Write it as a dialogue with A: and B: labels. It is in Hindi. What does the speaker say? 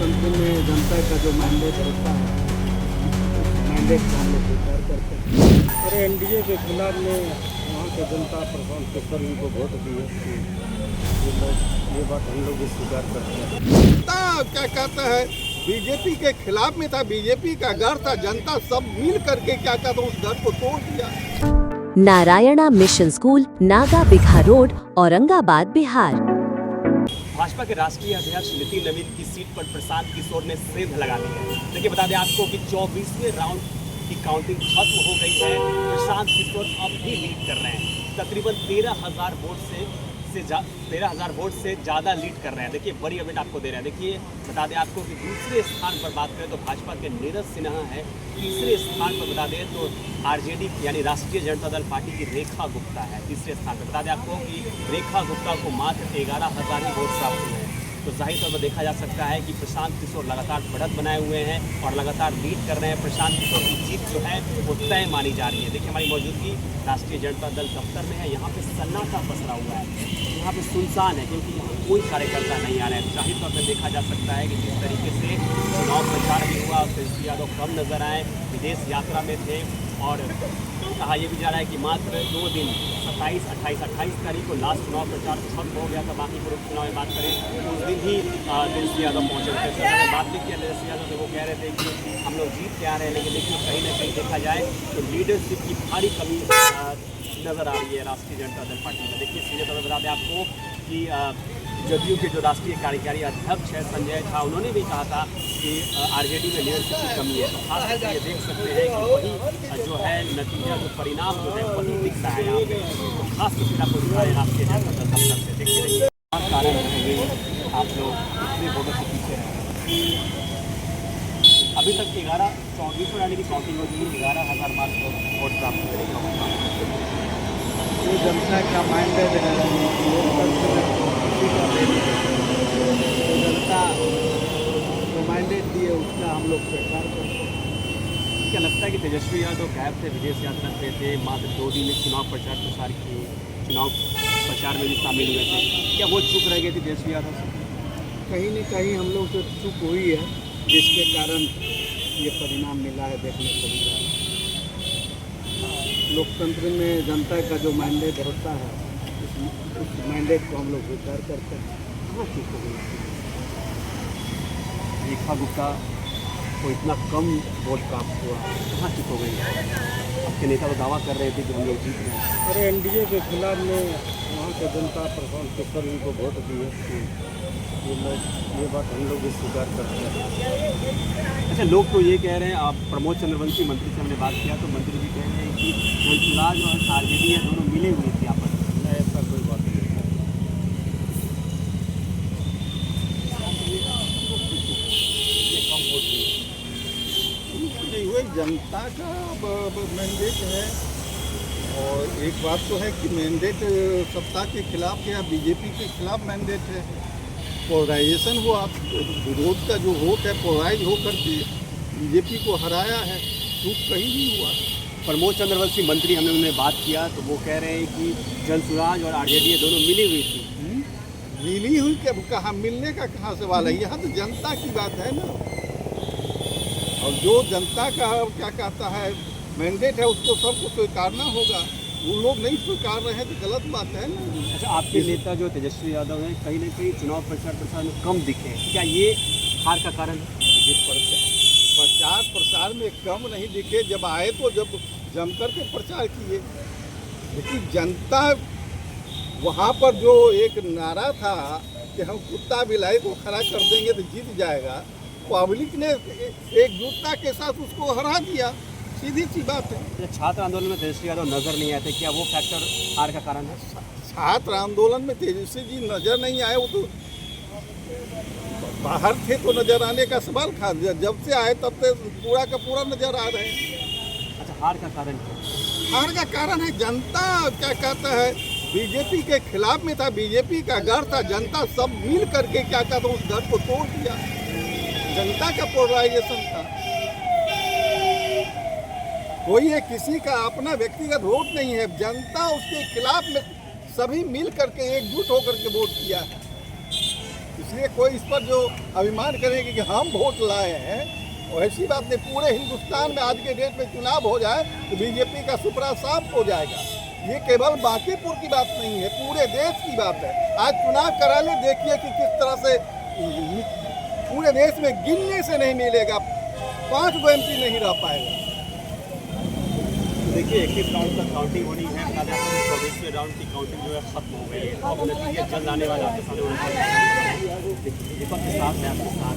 A: लोकतंत्र में जनता का जो मैंडेट होता है, मैंडेट को हम लोग स्वीकार करते हैं। और एनडीए के खिलाफ में वहाँ के जनता प्रशांत किशोर जी को वोट दिए, ये बात हम लोग भी स्वीकार करते हैं। जनता क्या कहता है, बीजेपी के खिलाफ में था, बीजेपी का घर था, जनता सब मिल करके क्या कहता उस घर को तोड़ दिया।
B: Narayana mission school, Naga bigha road, Aurangabad, Bihar.
C: Bhajpa के राष्ट्रीय अध्यक्ष नितिन नवीन की सीट पर प्रशांत किशोर ने सेंध लगा दी है। देखिए बता दें आपको कि 24वें राउंड की काउंटिंग खत्म हो गई है। प्रशांत किशोर अब भी लीड कर रहे हैं, तकरीबन 13,000 वोट से ज़्यादा लीड कर रहे हैं। देखिए बड़ी अपडेट आपको दे रहे हैं। देखिए बता दें आपको कि दूसरे स्थान पर बात करें तो भाजपा के नीरज सिन्हा है। तीसरे स्थान पर बता दें तो आरजेडी यानी राष्ट्रीय जनता दल पार्टी की रेखा गुप्ता है तीसरे स्थान पर। बता दें आपको कि रेखा गुप्ता को मात्र 11,000 ही वोट प्राप्त हुए हैं। तो जाहिर तौर पर देखा जा सकता है कि प्रशांत किशोर लगातार बढ़त बनाए हुए हैं और लगातार लीड कर रहे हैं। प्रशांत किशोर की जीत जो है वो तय मानी जा रही है। देखिए हमारी मौजूदगी राष्ट्रीय जनता दल दफ्तर में है। यहाँ पे सन्नाटा पसरा हुआ है, यहाँ पे सुनसान है क्योंकि यहाँ कोई कार्यकर्ता नहीं आ रहे हैं। जाहिर तौर पर देखा जा सकता है कि जिस तरीके से चुनाव प्रचार भी हुआ तेजस्वी यादव कम नजर आए, विदेश यात्रा में थे और कहा यह भी जा रहा है कि मात्र 2 दिन 28 तारीख को लास्ट चुनाव प्रचार खत्म हो गया था। बाकी पूरे चुनाव में बात करें तो उस दिन ही तेजस्वी यादव पहुँचे थे। तो बात भी किया तेजस्वी यादव से, वो कह रहे थे कि हम लोग जीत के आ रहे हैं, लेकिन देखिए कहीं ना कहीं देखा जाए तो लीडरशिप की भारी कमी नज़र आ रही है राष्ट्रीय जनता दल पार्टी में। देखिए सीधे तौर पर बता दें आपको कि जदयू के जो राष्ट्रीय कार्यकारी अध्यक्ष है संजय झा, उन्होंने भी कहा था कि आरजेडी में लीडरशिप की कमी है। तो खास करके ये देख सकते हैं कि वही जो है नतीजा जो परिणाम जो है वही दिखता है यहाँ पे। तो खास करके आपको दिखा है राष्ट्रीय जनता दल दफ्तर से। देखिए कारण है आप लोग कितने वोटों से पीछे हैं। अभी तक 24 यानी कि काउंटिंग होगी 11,000 मार्च को वोट प्राप्त करेगा।
A: ये जनता का मैंडेट है, लोकतंत्र में जनता जो मैंडेट दिए उसका हम लोग स्वीकार करते हैं।
C: क्या लगता है कि तेजस्वी यादव गायब थे, विदेश यात्रा पे थे, मात्र 2 दिन में चुनाव प्रचार प्रसार किए, चुनाव प्रचार में भी शामिल हुए थे, क्या वो चुप रह गए थे तेजस्वी यादव से?
A: कहीं न कहीं हम लोग से चूक हुई है, जिसके कारण ये परिणाम मिला है, देखने को मिला है। लोकतंत्र में जनता का जो मैंडेट होता है, उस मैंडेट को हम लोग स्वीकार करते हैं।
C: कहाँ चुप हो गई? रेखा गुप्ता को इतना कम वोट प्राप्त हुआ, कहाँ चुप हो गई? आपके नेता तो दावा कर रहे थे कि हम लोग जीत रहे हैं।
A: और एनडीए के खिलाफ में वहाँ के जनता प्रशांत किशोर जी को वोट दिए, ये बात हम लोग भी स्वीकार करते हैं।
C: अच्छा, लोग तो ये कह रहे हैं, आप प्रमोद चंद्रवंशी मंत्री से हमने बात किया तो मंत्री जी कह रहे हैं कि धनसुराज और आरजेडी है दोनों मिले हुए थे आपस में।
A: ऐसा कोई बात नहीं है।
C: कम वोट
A: नहीं हुए, जनता का मैंडेट है। और एक बात तो है कि मैंडेट सत्ता के खिलाफ या बीजेपी के खिलाफ मैंडेट है। पोलराइजेशन हुआ, विरोध का जो वोट है पोलराइज होकर के बीजेपी को हराया है, चूक कहीं नहीं हुआ।
C: प्रमोद चंद्रवंशी मंत्री हमने उन्हें बात किया तो वो कह रहे हैं कि जनसुराज और आरजेडी दोनों मिली हुई थी।
A: मिली हुई क्या, कहाँ मिलने का कहाँ सवाल है, यहाँ तो जनता की बात है ना। और जो जनता का क्या कहता है मैंडेट है, उसको सबको स्वीकारना होगा। वो लोग नहीं स्वीकार रहे हैं तो गलत बात है ना।
C: अच्छा, आपके नेता जो तेजस्वी यादव हैं कहीं ना कहीं चुनाव प्रचार प्रसार में कम दिखे, क्या ये हार का कारण है?
A: प्रचार प्रसार में कम नहीं दिखे, जब आए तो जब जम करके प्रचार किए। लेकिन जनता वहाँ पर जो एक नारा था कि हम कुत्ता बिलाई को खड़ा कर देंगे तो जीत जाएगा, पब्लिक ने एकजुटता के साथ उसको हरा दिया। सीधी सी बात है।
C: छात्र आंदोलन में तेजस्वी यादव नजर नहीं आए थे, क्या वो फैक्टर हार का कारण है?
A: छात्र आंदोलन में तेजस्वी जी नजर नहीं आए, वो तो बाहर थे तो नजर आने का सवाल था। जब से आए तब से पूरा का पूरा नजर आ रहे हैं।
C: अच्छा, हार का कारण क्या?
A: हार का कारण है जनता क्या कहता है, बीजेपी के खिलाफ में था, बीजेपी का घर था, जनता सब मिल करके क्या कहता उस घर को तोड़ दिया। जनता का पोलराइजेशन था। कोई है किसी का अपना व्यक्तिगत वोट नहीं है, जनता उसके खिलाफ में सभी मिल करके एकजुट होकर के वोट किया है।
D: इसलिए कोई इस पर जो अभिमान करेगी कि हम वोट लाए हैं, और ऐसी बात नहीं। पूरे हिंदुस्तान में आज के डेट में चुनाव हो जाए तो बीजेपी का सुपड़ा साफ हो जाएगा। ये केवल बांकीपुर की बात नहीं है, पूरे देश की बात है। आज चुनाव करा ले, देखिए कि किस तरह से पूरे देश में गिनने से नहीं मिलेगा, 5 गो MP नहीं रह पाएगा।
C: देखिए 21 राउंड तक काउंटिंग होनी है, 24वें राउंड की काउंटिंग जो है खत्म हो गई है। अब नतीजे जल्द आने वाला है। दीपक के साथ है आपके साथ,